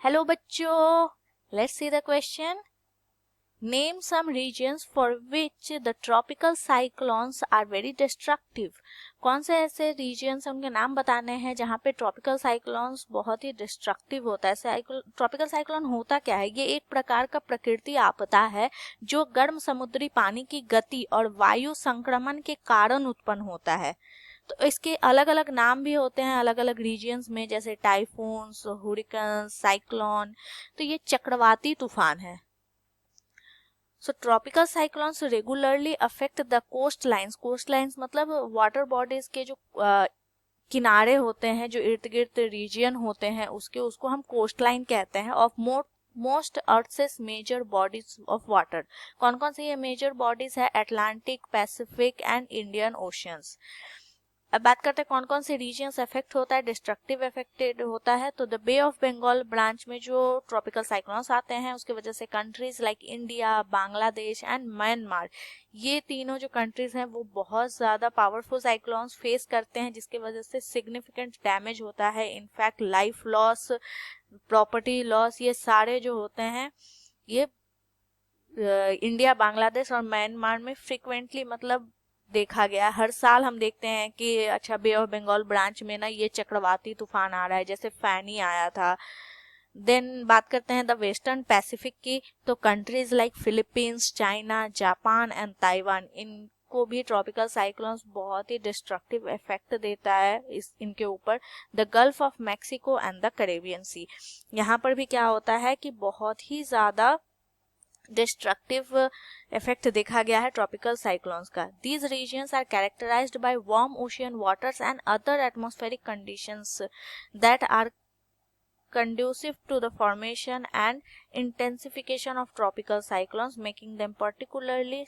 Hello बच्चों, let's see the question. Name some reasons for which the tropical cyclones are very destructive. कौन से ऐसे regions हैं, उनके नाम बताने हैं जहाँ पे ट्रॉपिकल साइक्लोन्स बहुत ही डिस्ट्रक्टिव होता है. ट्रॉपिकल साइक्लोन होता क्या है? ये एक प्रकार का प्रकृति आपदा है जो गर्म समुद्री पानी की गति और वायु संक्रमण के कारण उत्पन्न होता है. तो इसके अलग अलग नाम भी होते हैं अलग अलग रीजियंस में, जैसे टाइफून्स, हुरिकन, साइक्लोन. तो ये चक्रवाती तूफान है. So tropical cyclones regularly affect the coastlines. Coastlines मतलब वाटर बॉडीज के जो किनारे होते हैं, जो इर्द गिर्द रीजियन होते हैं उसको हम कोस्ट लाइन कहते हैं. Of most earth's major bodies of water. कौन कौन से ये मेजर बॉडीज है? Atlantic, Pacific and Indian oceans. अब बात करते हैं कौन कौन से रीजन्स अफेक्ट होता है, डिस्ट्रक्टिव अफेक्टेड होता है. तो the bay of Bengal branch में जो ट्रॉपिकल साइक्लोन्स आते हैं उसकी वजह से countries like India, Bangladesh and Myanmar, ये तीनों जो कंट्रीज हैं वो बहुत ज़्यादा पावरफुल साइक्लोन्स फेस करते हैं, जिसकी वजह से सिग्निफिकेंट डैमेज होता है. In fact life loss, property loss, ये सारे जो होते हैं ये इंडिया, बांग्लादेश और म्यांमार में फ्रिक्वेंटली मतलब देखा गया. हर साल हम देखते हैं कि अच्छा बे ऑफ बंगाल ब्रांच में ना ये चक्रवाती तूफान आ रहा है, जैसे फैनी आया था. देन बात करते हैं द वेस्टर्न पैसिफिक की. तो countries like Philippines, China, Japan and Taiwan, इनको भी ट्रॉपिकल साइक्लोन्स बहुत ही डिस्ट्रक्टिव इफेक्ट देता है इनके ऊपर. The Gulf of Mexico and the Caribbean Sea, यहाँ पर भी क्या होता है कि बहुत ही ज़्यादा डिस्ट्रक्टिव इफेक्ट देखा गया है ट्रॉपिकल साइक्लोन्स का. These reasons are characterized by warm ocean waters and other atmospheric conditions that are conducive to the formation and intensification of tropical cyclones, making them particularly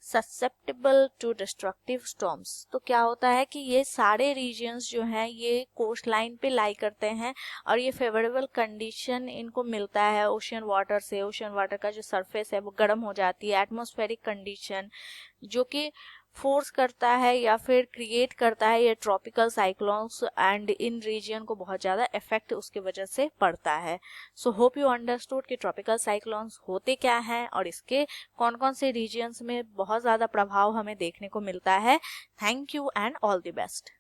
susceptible to destructive storms. तो क्या होता है कि ये सारे regions जो हैं ये कोस्ट लाइन पे लाई करते हैं और ये फेवरेबल कंडीशन इनको मिलता है ओशियन वाटर से. ओशियन वाटर का जो सरफेस है वो गर्म हो जाती है. एटमॉस्फेरिक कंडीशन जो कि फोर्स करता है या फिर क्रिएट करता है ये ट्रॉपिकल साइक्लोन्स, एंड इन रीजन को बहुत ज़्यादा इफेक्ट उसकी वजह से पड़ता है. सो होप यू अंडरस्टूड कि ट्रॉपिकल साइक्लोन्स होते क्या हैं और इसके कौन कौन से रीजन्स में बहुत ज़्यादा प्रभाव हमें देखने को मिलता है. Thank you and all the best.